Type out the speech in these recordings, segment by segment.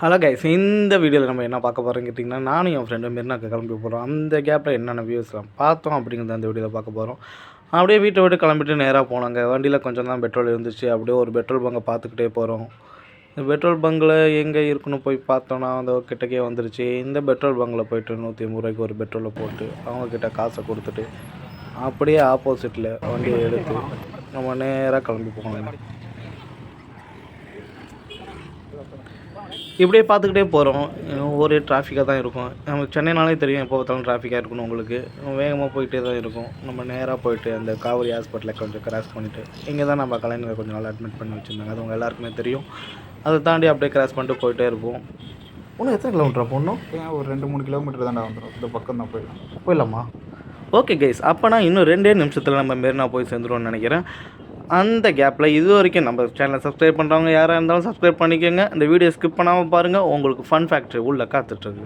Hello guys, இந்த வீடியோவில் நம்ம என்ன பார்க்க போகிறோம் கேட்டிங்கன்னா, நானும் என் ஃப்ரெண்டு மெரினாக்கு கிளம்பி போகிறோம். அந்த கேப்பில் என்னென்ன வியூஸ்லாம் பார்த்தோம் அப்படிங்கிறத அந்த வீடியோவில் பார்க்க போகிறோம். அப்படியே வீட்டை விட்டு கிளம்பிட்டு நேராக போனாங்க. வண்டியில் கொஞ்சம் தான் பெட்ரோல் இருந்துச்சு. அப்படியே ஒரு பெட்ரோல் பங்கை பார்த்துக்கிட்டே போகிறோம். இந்த பெட்ரோல் பங்கில் எங்கே இருக்குன்னு போய் பார்த்தோன்னா அந்த கிட்டக்கே வந்துருச்சு. இந்த பெட்ரோல் பங்கில் போய்ட்டு 180 ரூபாய்க்கு ஒரு பெட்ரோலை போட்டு அவங்கக்கிட்ட காசை கொடுத்துட்டு அப்படியே ஆப்போசிட்டில் வண்டியை எடுத்து நம்ம நேராக கிளம்பி போகணும். இப்படியே பார்த்துக்கிட்டே போகிறோம். ஒரே டிராஃபிக்காக தான் இருக்கும். நம்ம சென்னைனாலே தெரியும், எப்போ பார்த்தாலும் டிராஃபிக்காக இருக்கணும். உங்களுக்கு வேகமாக போயிட்டே தான் இருக்கும். நம்ம நேராக போயிட்டு அந்த காவேரி ஹாஸ்பிட்டலை கொஞ்சம் கிராஸ் பண்ணிவிட்டு இங்கே தான் நம்ம கலைஞரை கொஞ்சம் நாள் அட்மிட் பண்ணி வச்சுருந்தாங்க. அது உங்கள் எல்லாருக்குமே தெரியும். அதை தாண்டி அப்படியே கிராஸ் பண்ணிட்டு போயிட்டே இருப்போம். இன்னும் எத்தனை கிலோமீட்டர் போகணும்? ஒரு 2-3 கிலோமீட்டர் தானே வந்துடும். இந்த பக்கம் தான் போயிடலாமா? ஓகே கைஸ், அப்போனா இன்னும் 2 நிமிஷத்தில் நம்ம மெரினா போய் சேர்ந்துருவோம்னு நினைக்கிறேன். அந்த கேப்பில் இது வரைக்கும் நம்ம சேனலை சப்ஸ்கிரைப் பண்ணுறவங்க யாராக இருந்தாலும் சப்ஸ்கிரைப் பண்ணிக்கோங்க. இந்த வீடியோ ஸ்கிப் பண்ணாமல் பாருங்கள். உங்களுக்கு ஃபன் ஃபேக்ட்ரி உள்ளே காத்துட்ருக்கு.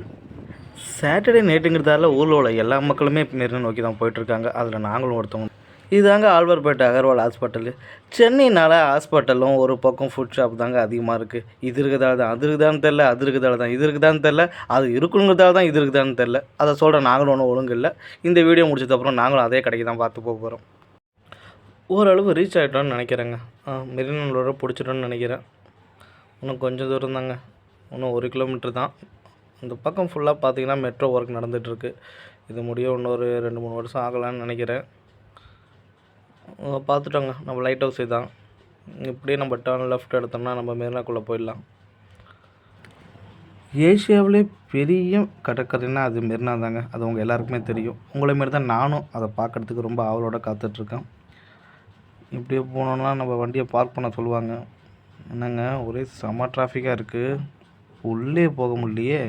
சாட்டர்டே நைட்டுங்கிறதால ஊரில் உள்ள எல்லா மக்களுமே மெரினா நோக்கி தான் போயிட்டுருக்காங்க. அதில் நாங்களும் ஒருத்தவங்க. இதுதாங்க ஆழ்வார்பேட்டை அகர்வால் ஹாஸ்பிட்டலு. சென்னைனால ஹாஸ்பிட்டலும் ஒரு பக்கம் ஃபுட் ஷாப் தாங்க அதிகமாக இருக்குது. இது இருக்குதால தான் அது இருக்குதான்னு தெரில, அது இருக்குதால தான் இது இருக்குதான்னு தெரில, அது இருக்குங்கிறதால தான் இது இருக்குதான்னு தெரில. அதை சொல்கிற நாங்களும் ஒன்றும் ஒழுங்கு இல்லை. இந்த வீடியோ முடிச்சதுக்கப்புறம் நாங்களும் அதே கடைக்கு தான் பார்த்து போக போகிறோம். ஓரளவு ரீச் ஆகிட்டோன்னு நினைக்கிறேங்க. மெரினாலோட பிடிச்சிட்டோன்னு நினைக்கிறேன். இன்னும் கொஞ்சம் தூரம் தாங்க, இன்னும் 1 கிலோமீட்டர் தான். இந்த பக்கம் ஃபுல்லாக பார்த்திங்கன்னா மெட்ரோ ஒர்க் நடந்துகிட்ருக்கு. இது முடிய இன்னொரு 2-3 வருஷம் ஆகலான்னு நினைக்கிறேன். பார்த்துட்டோங்க, நம்ம லைட் ஹவுஸ் தான். இப்படியே நம்ம டர்ன் லெஃப்ட் எடுத்தோம்னா நம்ம மெரினாக்குள்ளே போயிடலாம். ஏஷியாவிலே பெரிய கடற்கரைன்னா அது மெரினா தாங்க. அது உங்கள் எல்லாருக்குமே தெரியும். உங்களை மாரி தான் நானும் அதை பார்க்குறதுக்கு ரொம்ப ஆவலோட காத்துட்ருக்கேன். இப்படியே போனோன்னா நம்ம வண்டியை பார்க் பண்ண சொல்லுவாங்க. என்னங்க ஒரே செம டிராஃபிக்காக இருக்குது, உள்ளே போக முடியலையே.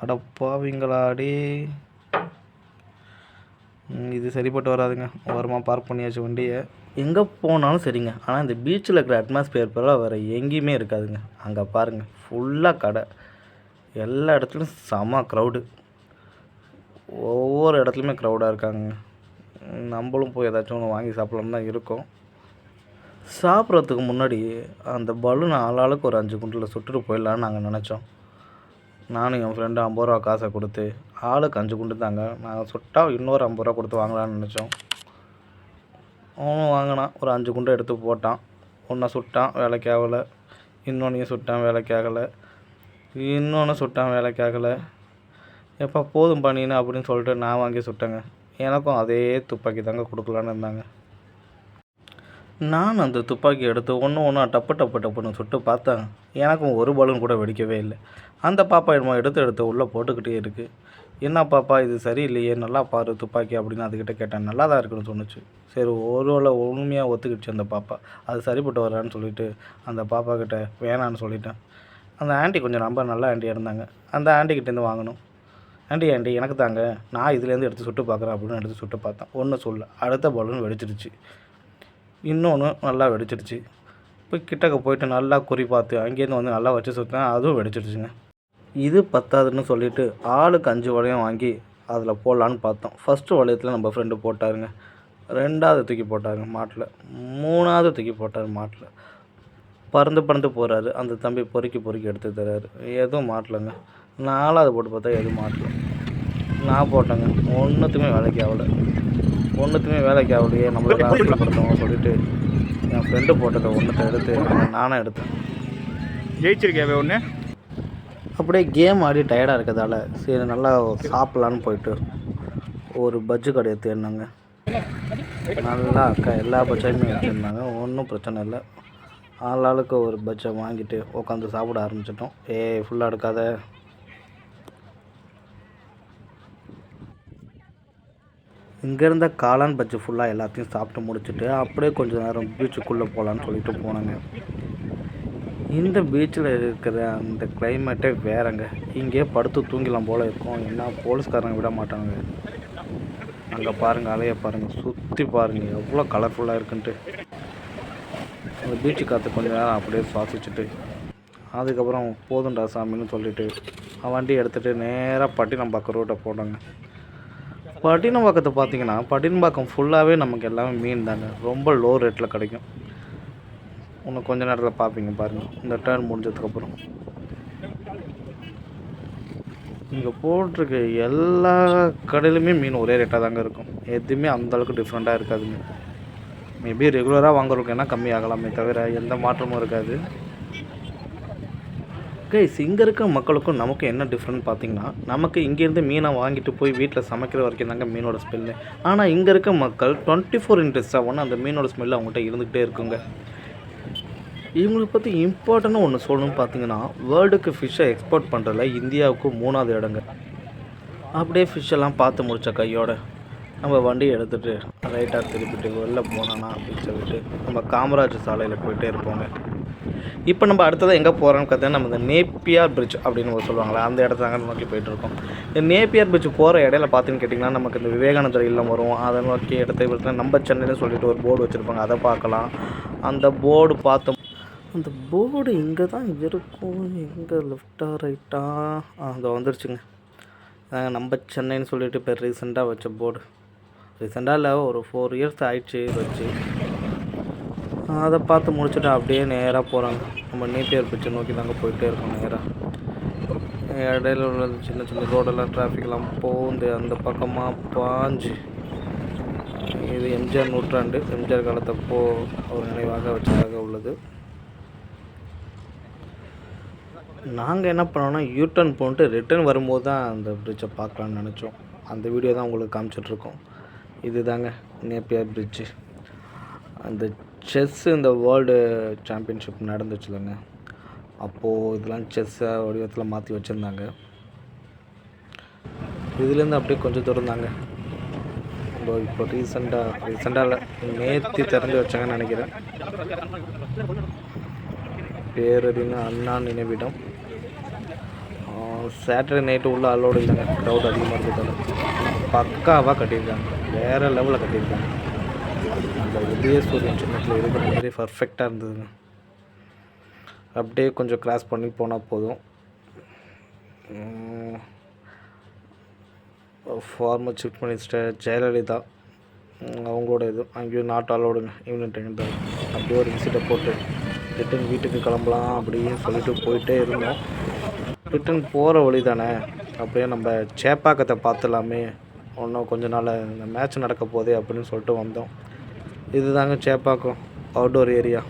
அடப்பாவீங்களாடி, இது சரிப்பட்டு வராதுங்க. ஓரமாக பார்க் பண்ணியாச்சு வண்டியை. எங்கே போனாலும் சரிங்க, ஆனால் இந்த பீச்சில் இருக்கிற அட்மாஸ்பியர் பரவாயில்ல வேறு எங்கேயுமே இருக்காதுங்க. அங்கே பாருங்கள், ஃபுல்லாக கடை, எல்லா இடத்துலையும் செம க்ரௌடு. ஒவ்வொரு இடத்துலையுமே க்ரௌடாக இருக்காங்க. நம்மளும் போய் ஏதாச்சும் ஒன்று வாங்கி சாப்பிட்லான்னு தான் இருக்கோம். சாப்பிட்றதுக்கு முன்னாடி அந்த பலூன் ஆளாளுக்கு ஒரு 5 குண்டில் சுட்டுட்டு போயிடலான்னு நாங்கள் நினச்சோம். நானும் என் ஃப்ரெண்டு 50 ரூபா காசை கொடுத்து ஆளுக்கு 5 குண்டு தாங்க. நாங்கள் சுட்டால் இன்னொரு 50 ரூபா கொடுத்து வாங்கலான்னு நினச்சோம். அவனும் வாங்கினான், ஒரு 5 குண்டை எடுத்து போட்டான். ஒன்றை சுட்டான், வேலைக்கு ஆகலை. இன்னொன்றையும் சுட்டான், வேலைக்கு ஆகலை. இன்னொன்று சுட்டான், வேலைக்கு ஆகலை. எப்போ போதும் பண்ணின்னு அப்படின்னு சொல்லிட்டு நான் வாங்கி சுட்டேங்க. எனக்கும் அதே துப்பாக்கி தாங்க கொடுக்கலான்னு இருந்தாங்க. நான் அந்த துப்பாக்கி எடுத்து ஒன்று டப்புன்னு சுட்டு பார்த்தேன். எனக்கும் ஒரு பலூன் கூட வெடிக்கவே இல்லை. அந்த பாப்பா என்னமோ எடுத்து உள்ளே போட்டுக்கிட்டே இருக்குது. என்ன பாப்பா இது சரியில்லையே, நல்லா பாரு துப்பாக்கி அப்படின்னு அதுக்கிட்ட கேட்டேன். நல்லா தான் இருக்குன்னு சொன்னிச்சு. சரி, ஒருவேளை உண்மையாக ஒத்துக்கிடுச்சு அந்த பாப்பா. அது சரிப்பட்டு வரான்னு சொல்லிவிட்டு அந்த பாப்பா கிட்டே வேணான்னு சொல்லிட்டேன். அந்த ஆண்டி கொஞ்சம் ரொம்ப நல்ல ஆண்டியாக இருந்தாங்க. அந்த ஆண்டிக்கிட்டேருந்து வாங்கணும். ஆண்டி எனக்கு தாங்க, நான் இதுலேருந்து எடுத்து சுட்டு பார்க்குறேன் அப்படின்னு எடுத்து சுட்டு பார்த்தேன். ஒன்றும் சொல்ல, அடுத்த பலூன் வெடிச்சிடுச்சு. இன்னொன்று நல்லா வெடிச்சிடுச்சு. இப்போ கிட்டக்க போயிட்டு நல்லா குறி பார்த்து அங்கேருந்து வந்து நல்லா வச்சு சுற்றேன், அதுவும் வெடிச்சிடுச்சுங்க. இது பத்தாதுன்னு சொல்லிவிட்டு ஆளுக்கு 5 வளையம் வாங்கி அதில் போடலான்னு பார்த்தோம். ஃபஸ்ட்டு வளையத்தில் நம்ம ஃப்ரெண்டு போட்டாருங்க. 2வது தூக்கி போட்டாருங்க மாட்டில். 3வது தூக்கி போட்டார் மாட்டில். பறந்து போகிறாரு. அந்த தம்பி பொறுக்கி எடுத்து தர்றாரு. எதுவும் மாட்டலைங்க. 4வது போட்டு பார்த்தா எதுவும் மாட்டல. நான் போட்டேங்க, ஒன்றுத்துக்குமே வேலைக்கு ஆகலையே. நம்மளுக்கு ஆசைப்படுத்தவங்க சொல்லிவிட்டு என் ஃப்ரெண்டு போட்டதை ஒன்றத்தை எடுத்து நானும் எடுத்தேன். ஜெயிச்சிருக்கேன் ஒன்று. அப்படியே கேம் ஆடி டயர்டாக இருக்கிறதால சரி நல்லா சாப்பிட்லான்னு போயிட்டு ஒரு பஜ்ஜு கடையை தேடினாங்க. நல்லா எல்லா பஜ்ஜையுமே வச்சுருந்தாங்க, ஒன்றும் பிரச்சனை இல்லை. ஆளாளுக்கு ஒரு பஜ்ஜை வாங்கிட்டு உட்காந்து சாப்பிட ஆரம்பிச்சிட்டோம். ஃபுல்லாக எடுக்காத. இங்கே இருந்த காளான் பஜ்ஜி ஃபுல்லாக எல்லாத்தையும் சாப்பிட்டு முடிச்சுட்டு அப்படியே கொஞ்சம் நேரம் பீச்சுக்குள்ளே போகலான்னு சொல்லிட்டு போனாங்க. இந்த பீச்சில் இருக்கிற அந்த கிளைமேட்டே வேறங்க. இங்கே படுத்து தூங்கிலாம் போல் இருக்கும். என்ன போலீஸ்காரங்க விட மாட்டாங்க. அங்கே பாருங்கள், அலையை பாருங்கள், சுற்றி பாருங்கள் எவ்வளோ கலர்ஃபுல்லாக இருக்குன்ட்டு. அந்த பீச்சு காற்று கொஞ்சம் நேரம் அப்படியே சுவாசிச்சுட்டு அதுக்கப்புறம் போதுண்டா சாமின்னு சொல்லிவிட்டு வண்டி எடுத்துகிட்டு நேராக பட்டினம்பாக்கம் ரோட்டை போனாங்க. பட்டினம்பாக்கத்தை பார்த்தீங்கன்னா பட்டினம்பாக்கம் ஃபுல்லாகவே நமக்கு எல்லாமே மீன் தாங்க. ரொம்ப லோ ரேட்டில் கிடைக்கும். இன்னும் கொஞ்ச நேரத்தில் பார்ப்பீங்க பாருங்கள். இந்த டேர்ன் முடிஞ்சதுக்கப்புறம் இங்கே போட்டிருக்க எல்லா கடையிலுமே மீன் ஒரே ரேட்டாக தாங்க இருக்கும். எதுவுமே அந்தளவுக்கு டிஃப்ரெண்ட்டாக இருக்காதுங்க. மேபி ரெகுலராக வாங்குறவங்க என்ன கம்மி ஆகலாமே தவிர எந்த மாற்றமும் இருக்காது. கைஸ், இங்கே இருக்க மக்களுக்கும் நமக்கு என்ன டிஃப்ரெண்ட் பார்த்தீங்கன்னா, நமக்கு இங்கேருந்து மீனை வாங்கிட்டு போய் வீட்டில் சமைக்கிற வரைக்கும் தாங்க மீனோட ஸ்மெல்லு. ஆனால் இங்கே இருக்க மக்கள் 24/7 அந்த மீனோட ஸ்மெல்லு அவங்கள்ட்ட இருந்துகிட்டே இருக்குங்க. இவங்களுக்கு பற்றி இம்பார்ட்டண்ட்டாக ஒன்று சொல்லணும்னு பார்த்தீங்கன்னா, வேர்ல்டுக்கு ஃபிஷ்ஷை எக்ஸ்போர்ட் பண்ணுறதுல இந்தியாவுக்கு 3வது இடங்க. அப்படியே ஃபிஷ்ஷெல்லாம் பார்த்து முடித்த கையோட நம்ம வண்டியை எடுத்துகிட்டு ரைட்டாக திருப்பிட்டு வெளில போனோன்னா அப்படின்னு சொல்லிட்டு நம்ம காமராஜ் சாலையில் போயிட்டே இருப்போங்க. இப்போ நம்ம அடுத்ததாக எங்கே போகிறோன்னு பார்த்தீங்கன்னா, நம்ம இந்த நேப்பியர் பிரிட்ஜ் அப்படின்னு சொல்லுவாங்களே அந்த இடத்த தாங்க நோக்கி போயிட்டுருக்கோம். இந்த நேப்பியர் பிரிட்ஜ் போகிற இடையில பார்த்தீங்கன்னு கேட்டிங்கன்னா, நமக்கு இந்த விவேகானந்தர் இல்லம் வரும். அதை நோக்கி இடத்த பார்த்தீங்கன்னா நம்ம சென்னையில் சொல்லிட்டு ஒரு போர்டு வச்சுருப்பாங்க, அதை பார்க்கலாம். அந்த போர்டு பார்த்தோம். அந்த போர்டு இங்கே தான் இருக்கும். எங்கே லெஃப்டா ரைட்டா அங்கே வந்துருச்சுங்க. நம்ம சென்னைன்னு சொல்லிட்டு இப்போ ரீசெண்டாக வச்ச போர்டு. ரீசெண்டாக இல்லை, ஒரு 4 இயர்ஸ் ஆயிடுச்சு வச்சு. அதை பார்த்து முடிச்சுட்டு அப்படியே நேராக போகிறாங்க. நம்ம நேப்பியர் பிரிட்ஜை நோக்கி தாங்க போயிட்டே இருக்கோம் நேராக. இடையில உள்ள சின்ன சின்ன ரோடெல்லாம் டிராஃபிக்லாம் போந்து அந்த பக்கமாக பாஞ்சு. இது எம்ஜிஆர் நூற்றாண்டு, எம்ஜிஆர் காலத்தப்போ ஒரு நினைவாக வச்சதாக உள்ளது. நாங்கள் என்ன பண்ணோன்னா யூட்டர்ன் போட்டு ரிட்டர்ன் வரும்போது தான் அந்த பிரிட்ஜை பார்க்கலான்னு நினச்சோம். அந்த வீடியோ தான் உங்களுக்கு காமிச்சிட்ருக்கோம். இது தாங்க நேப்பியர் பிரிட்ஜு. அந்த செஸ்ஸு இந்த வேர்ல்டு சாம்பியன்ஷிப் நடந்துச்சுலங்க, அப்போது இதெல்லாம் செஸ்ஸை வடிவத்தில் மாற்றி வச்சுருந்தாங்க. இதுலேருந்து அப்படியே கொஞ்சம் தூரம் தாங்க. இப்போ ரீசெண்டாக நேர்த்தி திறந்து வச்சாங்கன்னு நினைக்கிறேன். பேரறிஞர் அண்ணா நினைவிடம். சாட்டர்டே நைட்டு உள்ள அலோடு இல்லைங்க, க்ரௌட் அதிகமாக இருக்கிறதால. பக்காவாக கட்டியிருக்காங்க, வேறு லெவலில் கட்டியிருக்காங்க. அந்த உதயசூரியன் சின்னத்தில் இருக்கிற மாதிரி பர்ஃபெக்டாக இருந்ததுங்க. அப்படியே கொஞ்சம் கிராஸ் பண்ணி போனால் போதும். ஃபார்மர் சீஃப் மினிஸ்டர் ஜெயலலிதா அவங்களோட இது அங்கேயும் நாட் அலோடுங்க ஈவினிங் டைம் தான். அப்படியே ஒரு விசிட்டை போட்டு ரிட்டன் வீட்டுக்கு கிளம்பலாம் அப்படின்னு சொல்லிட்டு போயிட்டே இருந்தோம். ரிட்டன் போகிற வழி தானே, அப்படியே நம்ம சேப்பாக்கத்தை பார்த்துலாமே, இன்னும் கொஞ்ச நாள் இந்த மேட்ச் நடக்க போதே அப்படின்னு சொல்லிட்டு வந்தோம். இது தாங்க சேப்பாக்கம் அவுட்டோர் ஏரியா.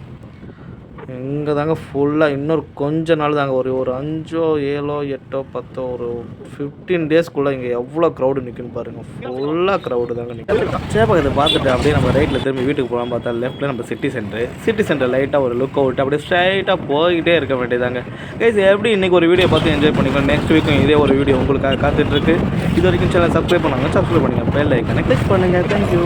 இங்கே தாங்க ஃபுல்லாக இன்னொரு கொஞ்ச நாள் தாங்க, ஒரு 5 7 8 10 ஒரு 15 டேஸ்க்குள்ளே இங்கே எவ்வளோ க்ரௌடு நிற்குன்னு பாருங்கள். ஃபுல்லாக க்ரௌடு தாங்க நிற்கும். சேப்பாக்கத்தை பார்த்துட்டு அப்படியே நம்ம ரைட்டில் திரும்பி வீட்டுக்கு போகலாம். பார்த்தா லெஃப்ட்டில் நம்ம சிட்டி சென்டர் லைட்டாக ஒரு லுக் அவுட் அப்படியே ஸ்ட்ரைட்டாக போய்கிட்டே இருக்க வேண்டியதாங்க. கைஸ், எப்படி இன்றைக்கி ஒரு வீடியோ பார்த்து என்ஜாய் பண்ணிக்கலாம். நெக்ஸ்ட் வீக்கும் இதே ஒரு வீடியோ உங்களுக்காக காத்துட்ருக்கு. இது வரைக்கும் சேனல் சப்ஸ்கிரைப் பண்ணுங்கள், சப்ஸ்கிரைப் பண்ணுங்கள், பெல் ஐக்கானை கிளிக் பண்ணுங்கள். தேங்க்யூ.